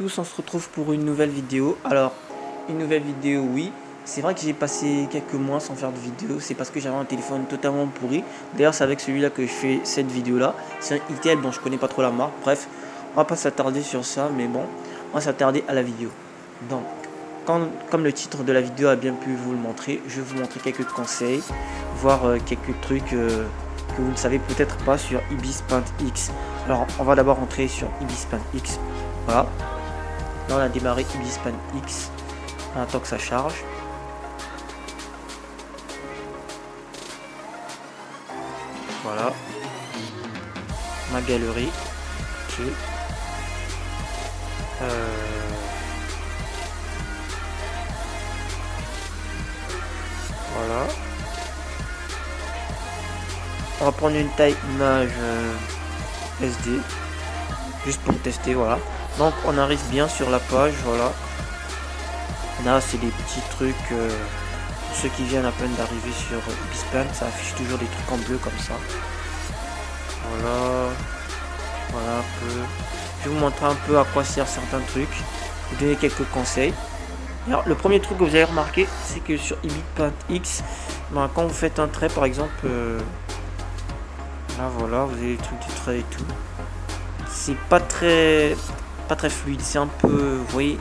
tous, on se retrouve pour une nouvelle vidéo. Alors, une nouvelle vidéo, oui. C'est vrai que j'ai passé quelques mois sans faire de vidéo. C'est parce que j'avais un téléphone totalement pourri. D'ailleurs, c'est avec celui-là que je fais cette vidéo-là. C'est un Itel dont je connais pas trop la marque. Bref, on va pas s'attarder sur ça, mais bon, on va s'attarder à la vidéo. Donc, comme le titre de la vidéo a bien pu vous le montrer, je vais vous montrer quelques conseils, voire quelques trucs que vous ne savez peut-être pas sur Ibis Paint X. Alors, on va d'abord rentrer sur Ibis Paint X. Voilà. Là, on a démarré Ibis Paint X. On attend que ça charge. Voilà. Ma galerie. Ok. Voilà. On va prendre une taille image SD. Juste pour tester, voilà. Donc on arrive bien sur la page, voilà. Là c'est des petits trucs, ceux qui viennent à peine d'arriver sur Ibis Paint, ça affiche toujours des trucs en bleu comme ça. Voilà. Voilà un peu. Je vais vous montrer un peu à quoi servent certains trucs. Vous donner quelques conseils. Alors le premier truc que vous allez remarquer, c'est que sur Ibis Paint X, ben, quand vous faites un trait par exemple, là voilà, vous avez les trucs du trait et tout. C'est pas très fluide, c'est un peu, vous voyez,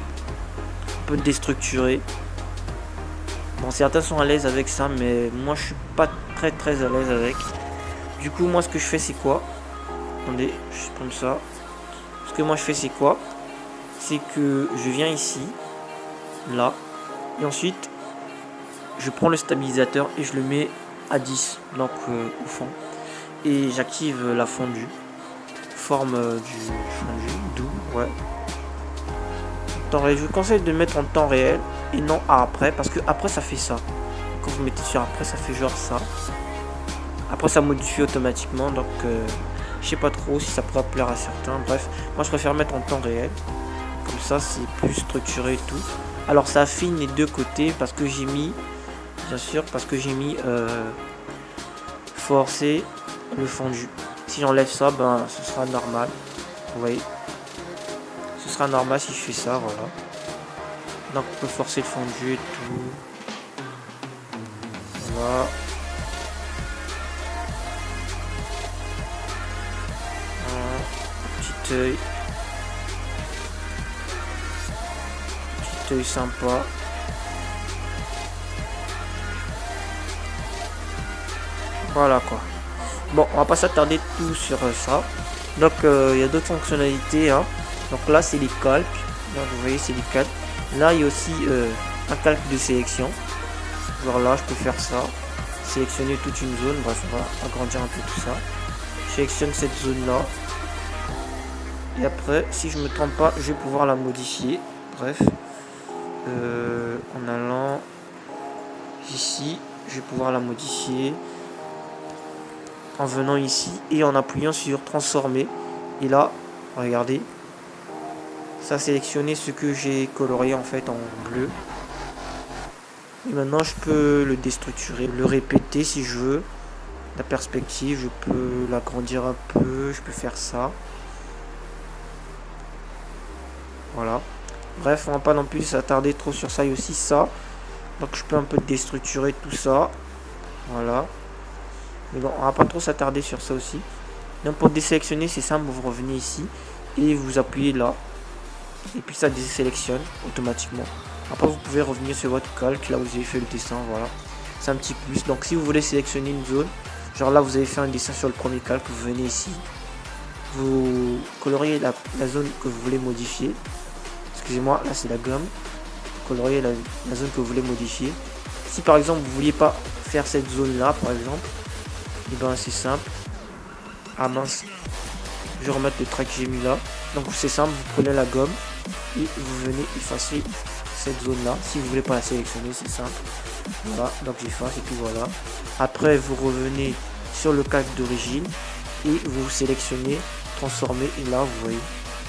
un peu déstructuré. Bon, certains sont à l'aise avec ça, mais moi je suis pas très à l'aise avec. Du coup, moi ce que je fais c'est quoi? Attendez, je supprime ça. Ce que moi je fais c'est quoi? C'est que je viens ici, là, et ensuite je prends le stabilisateur et je le mets à 10, donc au fond, et j'active la fondue, forme du fondu doux, ouais. Je vous conseille de mettre en temps réel et non à après, parce que après ça fait ça. Quand vous mettez sur après, ça fait genre ça. Après ça modifie automatiquement, donc je sais pas trop si ça pourrait plaire à certains. Bref, moi je préfère mettre en temps réel, comme ça c'est plus structuré et tout. Alors ça affine les deux côtés parce que j'ai mis, bien sûr, parce que j'ai mis forcer le fondu. Si j'enlève ça, ben ce sera normal. Vous voyez, ce sera normal si je fais ça, voilà. Donc on peut forcer le fondu et tout. Voilà. Petit œil. Petit œil sympa. Voilà quoi. Bon, on va pas s'attarder tout sur ça. Donc il y a d'autres fonctionnalités, hein. Donc là c'est les calques. Là, vous voyez c'est les calques. Là il y a aussi un calque de sélection. Genre là je peux faire ça. Sélectionner toute une zone. Bref, on va agrandir un peu tout ça. Je sélectionne cette zone là. Et après, si je me trompe pas, je vais pouvoir la modifier. Bref. En allant ici, je vais pouvoir la modifier. En venant ici et en appuyant sur transformer. Et là, regardez. Ça a sélectionné ce que j'ai colorié en fait en bleu. Et maintenant je peux le déstructurer, le répéter si je veux. La perspective, je peux l'agrandir un peu, je peux faire ça. Voilà. Bref, on va pas non plus s'attarder trop sur ça. Et aussi ça. Donc je peux un peu déstructurer tout ça. Voilà. Mais bon, on va pas trop s'attarder sur ça aussi. Donc pour désélectionner, c'est simple, vous revenez ici et vous appuyez là. Et puis ça désélectionne automatiquement. Après vous pouvez revenir sur votre calque, là où vous avez fait le dessin, voilà. C'est un petit plus. Donc si vous voulez sélectionner une zone, genre là vous avez fait un dessin sur le premier calque, vous venez ici. Vous coloriez la zone que vous voulez modifier. Excusez-moi, là c'est la gomme. Coloriez la zone que vous voulez modifier. Si par exemple vous vouliez pas faire cette zone là par exemple, et ben c'est simple. Ah mince, je vais remettre le trait que j'ai mis là. Donc c'est simple, vous prenez la gomme et vous venez effacer cette zone là. Si vous voulez pas la sélectionner, c'est simple. Voilà, donc j'efface et puis voilà. Après vous revenez sur le calque d'origine et vous sélectionnez transformer. Et là vous voyez,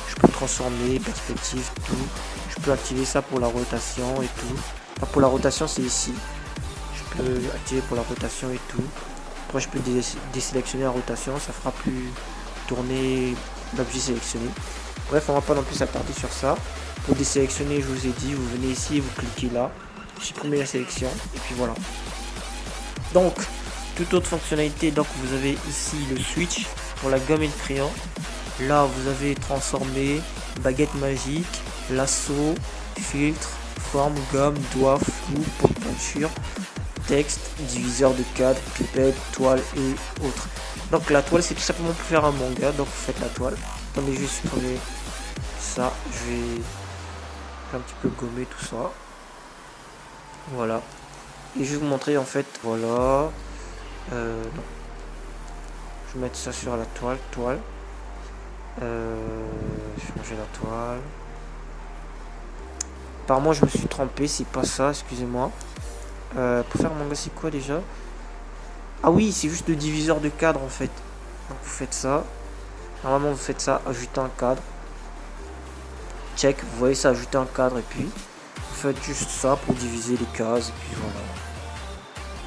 je peux transformer, perspective, tout. Je peux activer ça pour la rotation et tout. Enfin, pour la rotation c'est ici. Je peux activer pour la rotation et tout. Après je peux désélectionner la rotation, ça fera plus tourner l'objet sélectionné. Bref, on va pas non plus s'attarder sur ça. Pour désélectionner, je vous ai dit, vous venez ici, vous cliquez là, supprimez la sélection, et puis voilà. Donc, toute autre fonctionnalité, donc vous avez ici le switch pour la gomme et le crayon. Là, vous avez transformé, baguette magique, lasso, filtre, forme, gomme, doigt, flou, pot de peinture, texte, diviseur de cadre, pipette, toile et autres. Donc la toile, c'est tout simplement pour faire un manga, donc vous faites la toile. Attendez, je vais supprimer ça, je vais un petit peu gommer tout ça. Voilà. Et je vais vous montrer en fait, voilà. Non. Je vais mettre ça sur la toile, changer la toile. Apparemment je me suis trompé, c'est pas ça, excusez-moi. Pour faire un manga, c'est quoi déjà? Ah oui, c'est juste le diviseur de cadre en fait. Donc vous faites ça. Normalement vous faites ça, ajouter un cadre. Check, vous voyez ça, ajouter un cadre et puis vous faites juste ça pour diviser les cases et puis voilà.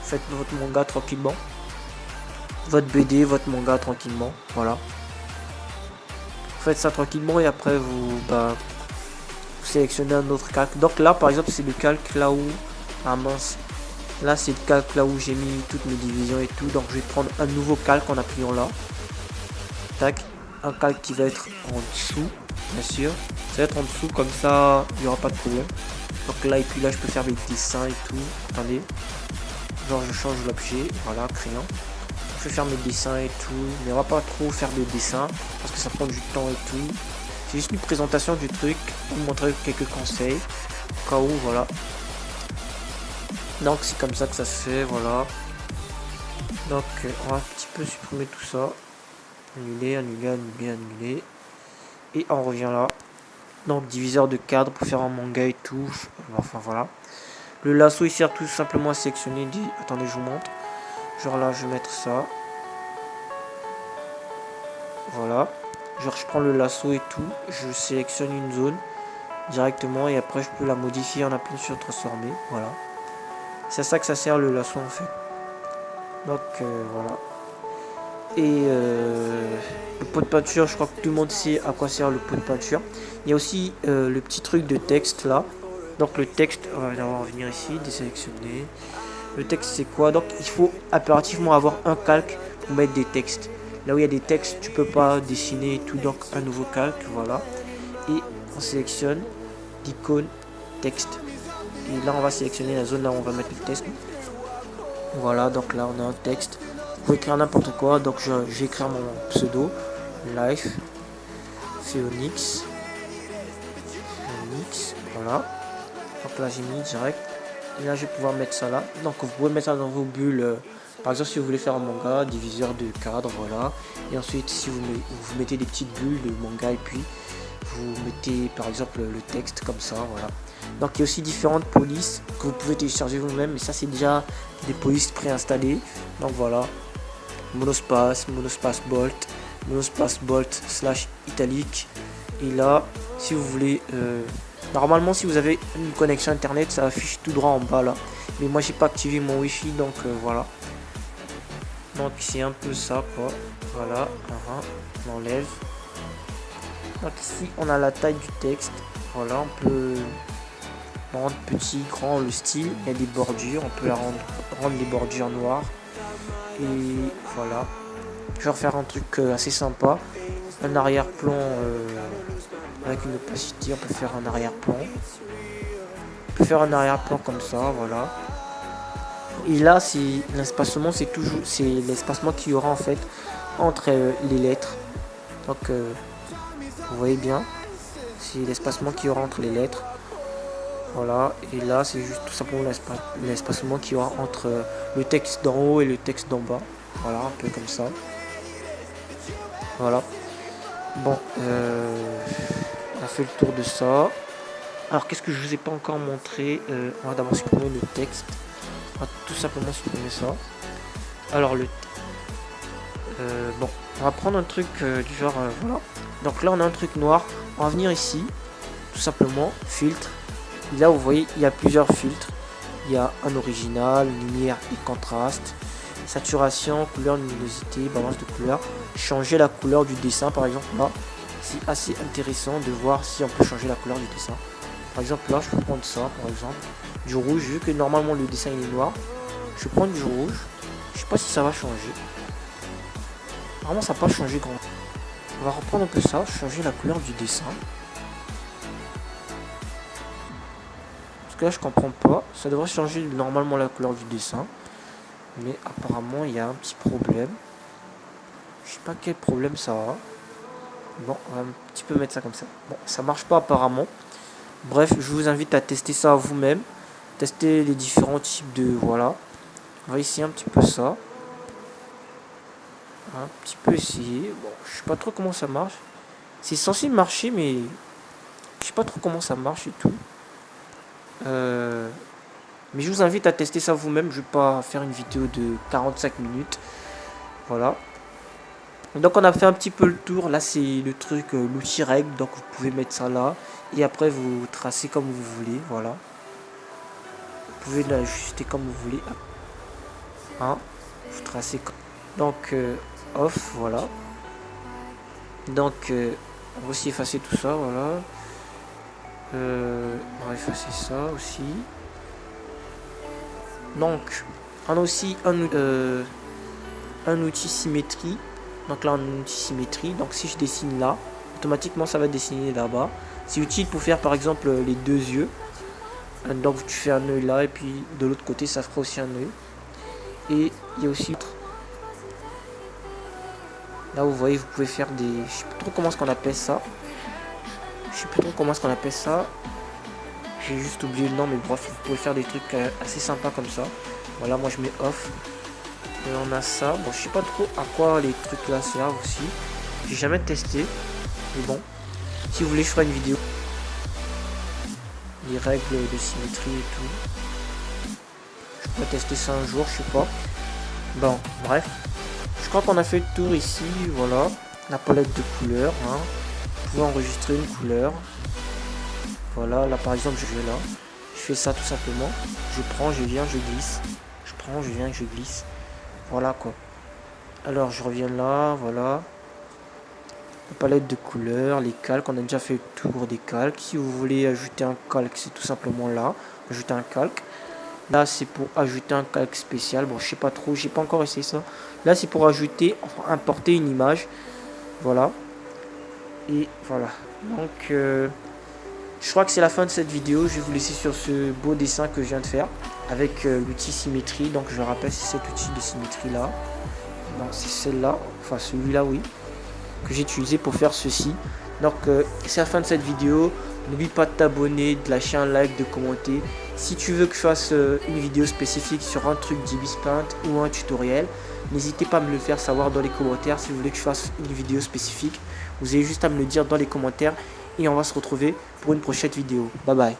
Vous faites votre manga tranquillement. Votre BD, votre manga tranquillement. Voilà. Vous faites ça tranquillement et après vous sélectionnez un autre calque. Donc là par exemple c'est le calque là où... Ah mince. Là c'est le calque là où j'ai mis toutes mes divisions et tout. Donc je vais prendre un nouveau calque en appuyant là. Tac. Un calque qui va être en dessous. Bien sûr. Ça va être en dessous comme ça il n'y aura pas de problème. Donc là et puis là je peux faire mes dessins et tout. Attendez. Genre je change l'objet. Voilà, crayon. Je vais faire mes dessins et tout. Mais on va pas trop faire de dessins. Parce que ça prend du temps et tout. C'est juste une présentation du truc. Pour vous montrer quelques conseils. Au cas où, voilà. Donc c'est comme ça que ça se fait, voilà. Donc on va un petit peu supprimer tout ça. Annuler, annuler, annuler, annuler. Et on revient là. Donc diviseur de cadre pour faire un manga et tout. Enfin voilà. Le lasso il sert tout simplement à sélectionner. Attendez, je vous montre. Genre là je vais mettre ça. Voilà. Genre je prends le lasso et tout. Je sélectionne une zone directement. Et après je peux la modifier en appuyant sur transformer. Voilà. C'est à ça que ça sert le lasso en fait. Donc voilà. Et le pot de peinture, je crois que tout le monde sait à quoi sert le pot de peinture. Il y a aussi le petit truc de texte là. Donc le texte, on va revenir ici, désélectionner. Le texte c'est quoi? Donc il faut impérativement avoir un calque pour mettre des textes. Là où il y a des textes, tu peux pas dessiner tout, donc un nouveau calque, voilà. Et on sélectionne l'icône texte. Et là on va sélectionner la zone là où on va mettre le texte. Voilà, donc là on a un texte. Vous pouvez écrire n'importe quoi. Donc je vais écrire mon pseudo. Life Phoenix. Voilà. Donc là j'ai mis direct. Et là je vais pouvoir mettre ça là. Donc vous pouvez mettre ça dans vos bulles. Par exemple si vous voulez faire un manga, diviseur de cadre, voilà. Et ensuite si vous mettez des petites bulles de manga et puis vous mettez par exemple le texte comme ça, voilà. Donc il y a aussi différentes polices que vous pouvez télécharger vous-même, mais ça c'est déjà des polices préinstallées. Donc voilà, monospace, monospace bolt, monospace bolt / italique. Et là, si vous voulez, normalement si vous avez une connexion internet, ça affiche tout droit en bas là. Mais moi j'ai pas activé mon wifi, donc voilà. Donc c'est un peu ça quoi. Voilà, on enlève. Donc ici on a la taille du texte. Voilà, on peut rendre petit, grand, le style. Il y a des bordures, on peut rendre les bordures noires. Et voilà. Je vais refaire un truc assez sympa. Un arrière-plan avec une opacité. On peut faire un arrière-plan. On peut faire un arrière-plan comme ça, voilà. Et là, c'est l'espacement, c'est l'espacement qu'il y aura en fait entre les lettres. Donc, vous voyez bien, c'est l'espacement qu'il y aura entre les lettres. Voilà, et là c'est juste tout simplement l'espacement qu'il y aura entre le texte d'en haut et le texte d'en bas. Voilà, un peu comme ça. Voilà. Bon, on a fait le tour de ça. Alors qu'est-ce que je vous ai pas encore montré? On va d'abord supprimer le texte. On va tout simplement supprimer ça. Alors bon, on va prendre un truc du genre voilà. Donc là on a un truc noir. On va venir ici, tout simplement, filtre. Et là vous voyez il y a plusieurs filtres. Il y a un original, lumière et contraste, saturation, couleur, luminosité, balance de couleur. Changer la couleur du dessin par exemple là. C'est assez intéressant de voir si on peut changer la couleur du dessin. Par exemple là je peux prendre ça par exemple, du rouge, vu que normalement le dessin il est noir. Je vais prendre du rouge, je sais pas si ça va changer. Normalement ça n'a pas changé grand. On va reprendre un peu ça, changer la couleur du dessin. Parce que là je comprends pas, ça devrait changer normalement la couleur du dessin. Mais apparemment il y a un petit problème. Je sais pas quel problème ça a. Bon, on va un petit peu mettre ça comme ça. Bon, ça marche pas apparemment. Bref, je vous invite à tester ça vous-même. Tester les différents types de... Voilà. On va essayer un petit peu ça. Un petit peu essayer. Bon, je sais pas trop comment ça marche. C'est censé marcher, mais... Je sais pas trop comment ça marche et tout. Mais je vous invite à tester ça vous-même. Je vais pas faire une vidéo de 45 minutes. Voilà. Donc on a fait un petit peu le tour. Là c'est le truc, l'outil règle. Donc vous pouvez mettre ça là. Et après vous tracez comme vous voulez. Voilà. Vous pouvez l'ajuster comme vous voulez. Hein, vous tracez comme... Donc off, voilà. Donc on va aussi effacer tout ça, voilà. On va effacer ça aussi. Donc on a aussi un outil symétrie. Donc là on a un outil symétrie. Donc si je dessine là, automatiquement ça va dessiner là-bas. C'est utile pour faire par exemple les deux yeux. Donc tu fais un œil là et puis de l'autre côté ça fera aussi un œil. Et il y a aussi là vous voyez, vous pouvez faire des... Je sais plus trop comment est-ce qu'on appelle ça. J'ai juste oublié le nom, mais bref, vous pouvez faire des trucs assez sympas comme ça. Voilà, moi je mets off. Et on a ça. Bon, je sais pas trop à quoi les trucs là servent aussi. J'ai jamais testé. Mais bon, si vous voulez, je ferai une vidéo. Les règles de symétrie et tout. Je pourrais tester ça un jour, je sais pas. Bon, bref. Je crois qu'on a fait le tour ici. Voilà. La palette de couleurs. Hein. Vous pouvez enregistrer une couleur. Voilà, là par exemple, je vais là. Je fais ça tout simplement. Je prends, je viens, je glisse. Je prends, je viens, je glisse. Voilà quoi. Alors je reviens là, voilà. La palette de couleurs, les calques, on a déjà fait le tour des calques. Si vous voulez ajouter un calque, c'est tout simplement là. Ajouter un calque. Là c'est pour ajouter un calque spécial. Bon, je sais pas trop, j'ai pas encore essayé ça. Là c'est pour ajouter, enfin importer une image. Voilà. Et voilà. Donc je crois que c'est la fin de cette vidéo. Je vais vous laisser sur ce beau dessin que je viens de faire. Avec l'outil symétrie. Donc je rappelle, c'est cet outil de symétrie là. Non, c'est celle-là. Enfin celui-là, oui. Que j'ai utilisé pour faire ceci. Donc c'est la fin de cette vidéo. N'oublie pas de t'abonner, de lâcher un like, de commenter. Si tu veux que je fasse une vidéo spécifique sur un truc d'Ibis Paint ou un tutoriel, n'hésitez pas à me le faire savoir dans les commentaires. Si vous voulez que je fasse une vidéo spécifique, vous avez juste à me le dire dans les commentaires. Et on va se retrouver pour une prochaine vidéo. Bye bye.